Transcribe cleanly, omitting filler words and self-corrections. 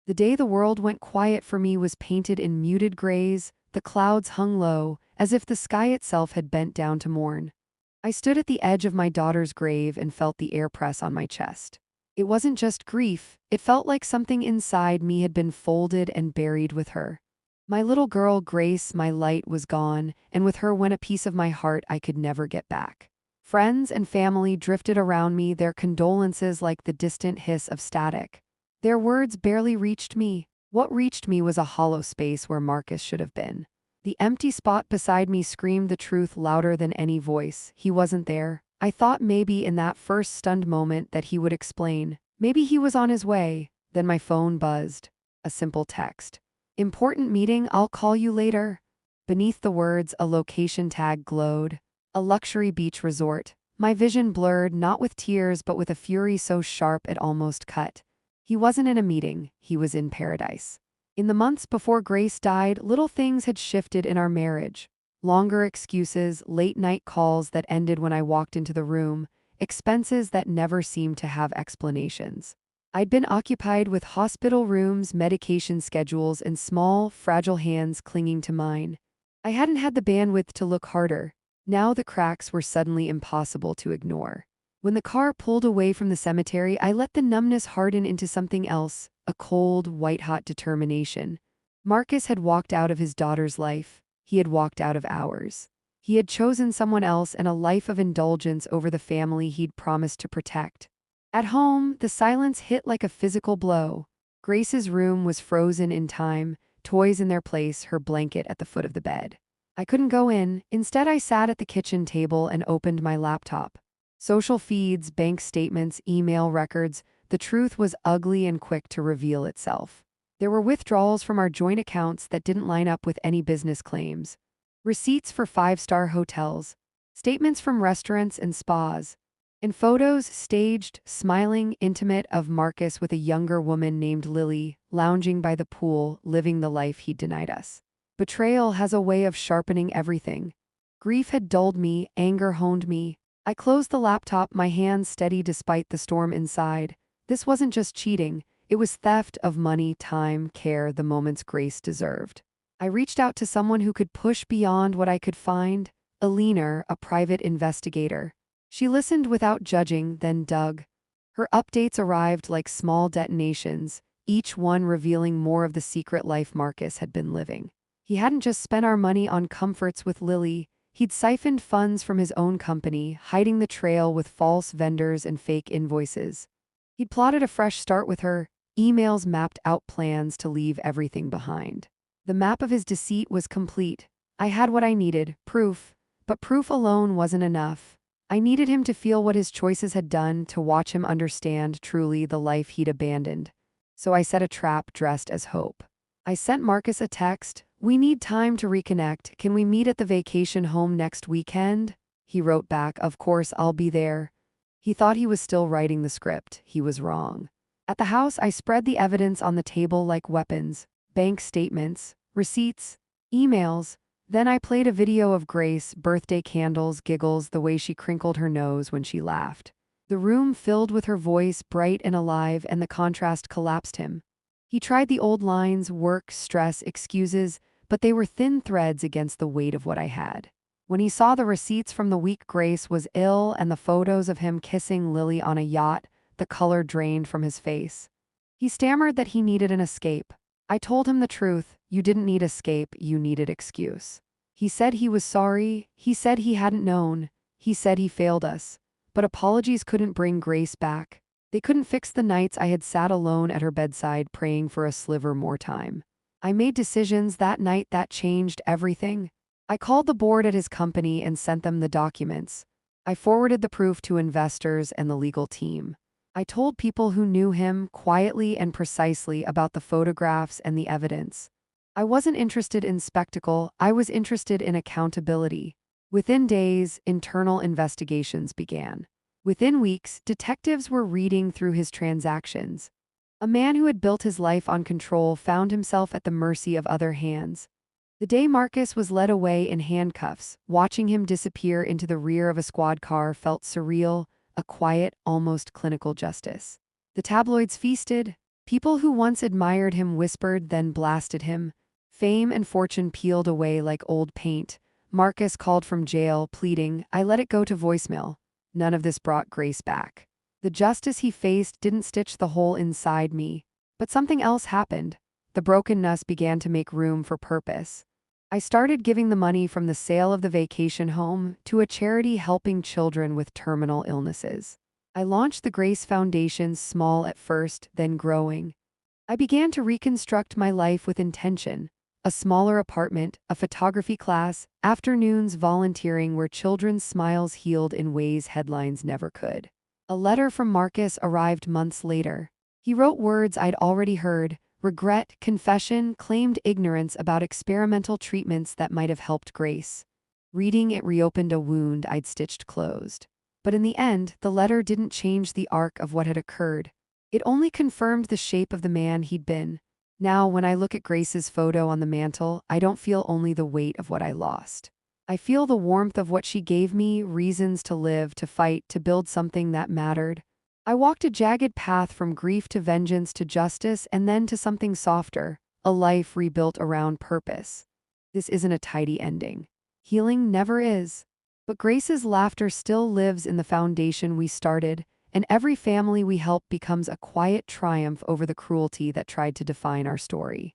The day the world went quiet for me was painted in muted grays, the clouds hung low, as if the sky itself had bent down to mourn. I stood at the edge of my daughter's grave and felt the air press on my chest. It wasn't just grief, it felt like something inside me had been folded and buried with her. My little girl, Grace, my light, was gone, and with her went a piece of my heart I could never get back. Friends and family drifted around me, their condolences like the distant hiss of static. Their words barely reached me. What reached me was a hollow space where Marcus should have been. The empty spot beside me screamed the truth louder than any voice. He wasn't there. I thought maybe in that first stunned moment that he would explain. Maybe he was on his way. Then my phone buzzed. A simple text. "Important meeting, I'll call you later." Beneath the words, a location tag glowed. A luxury beach resort. My vision blurred, not with tears but with a fury so sharp it almost cut. He wasn't in a meeting, he was in paradise. In the months before Grace died, little things had shifted in our marriage. Longer excuses, late-night calls that ended when I walked into the room, expenses that never seemed to have explanations. I'd been occupied with hospital rooms, medication schedules, and small, fragile hands clinging to mine. I hadn't had the bandwidth to look harder. Now the cracks were suddenly impossible to ignore. When the car pulled away from the cemetery, I let the numbness harden into something else, a cold, white-hot determination. Marcus had walked out of his daughter's life. He had walked out of ours. He had chosen someone else and a life of indulgence over the family he'd promised to protect. At home, the silence hit like a physical blow. Grace's room was frozen in time, toys in their place, her blanket at the foot of the bed. I couldn't go in. Instead, I sat at the kitchen table and opened my laptop. Social feeds, bank statements, email records, the truth was ugly and quick to reveal itself. There were withdrawals from our joint accounts that didn't line up with any business claims. Receipts for five-star hotels, statements from restaurants and spas, and photos, staged, smiling, intimate, of Marcus with a younger woman named Lily, lounging by the pool, living the life he'd denied us. Betrayal has a way of sharpening everything. Grief had dulled me, anger honed me. I closed the laptop, my hands steady despite the storm inside. This wasn't just cheating, it was theft of money, time, care, the moments Grace deserved. I reached out to someone who could push beyond what I could find, Alina, a private investigator. She listened without judging, then dug. Her updates arrived like small detonations, each one revealing more of the secret life Marcus had been living. He hadn't just spent our money on comforts with Lily, he'd siphoned funds from his own company, hiding the trail with false vendors and fake invoices. He'd plotted a fresh start with her, emails mapped out plans to leave everything behind. The map of his deceit was complete. I had what I needed, proof. But proof alone wasn't enough. I needed him to feel what his choices had done, to watch him understand truly the life he'd abandoned. So I set a trap dressed as hope. I sent Marcus a text. "We need time to reconnect. Can we meet at the vacation home next weekend?" He wrote back, "Of course, I'll be there." He thought he was still writing the script. He was wrong. At the house, I spread the evidence on the table like weapons. Bank statements, receipts, emails. Then I played a video of Grace, birthday candles, giggles, the way she crinkled her nose when she laughed. The room filled with her voice, bright and alive, and the contrast collapsed him. He tried the old lines, work, stress, excuses, but they were thin threads against the weight of what I had. When he saw the receipts from the week Grace was ill and the photos of him kissing Lily on a yacht, the color drained from his face. He stammered that he needed an escape. I told him the truth. You didn't need escape, you needed excuse. He said he was sorry. He said he hadn't known. He said he failed us. But apologies couldn't bring Grace back. They couldn't fix the nights I had sat alone at her bedside praying for a sliver more time. I made decisions that night that changed everything. I called the board at his company and sent them the documents. I forwarded the proof to investors and the legal team. I told people who knew him quietly and precisely about the photographs and the evidence. I wasn't interested in spectacle, I was interested in accountability. Within days, internal investigations began. Within weeks, detectives were reading through his transactions. A man who had built his life on control found himself at the mercy of other hands. The day Marcus was led away in handcuffs, watching him disappear into the rear of a squad car felt surreal, a quiet, almost clinical justice. The tabloids feasted. People who once admired him whispered, then blasted him. Fame and fortune peeled away like old paint. Marcus called from jail, pleading, I let it go to voicemail. None of this brought Grace back. The justice he faced didn't stitch the hole inside me. But something else happened. The brokenness began to make room for purpose. I started giving the money from the sale of the vacation home to a charity helping children with terminal illnesses. I launched the Grace Foundation, small at first, then growing. I began to reconstruct my life with intention. A smaller apartment, a photography class, afternoons volunteering where children's smiles healed in ways headlines never could. A letter from Marcus arrived months later. He wrote words I'd already heard: regret, confession, claimed ignorance about experimental treatments that might have helped Grace. Reading it reopened a wound I'd stitched closed. But in the end, the letter didn't change the arc of what had occurred. It only confirmed the shape of the man he'd been. Now, when I look at Grace's photo on the mantle, I don't feel only the weight of what I lost. I feel the warmth of what she gave me, reasons to live, to fight, to build something that mattered. I walked a jagged path from grief to vengeance to justice and then to something softer, a life rebuilt around purpose. This isn't a tidy ending. Healing never is. But Grace's laughter still lives in the foundation we started, and every family we help becomes a quiet triumph over the cruelty that tried to define our story.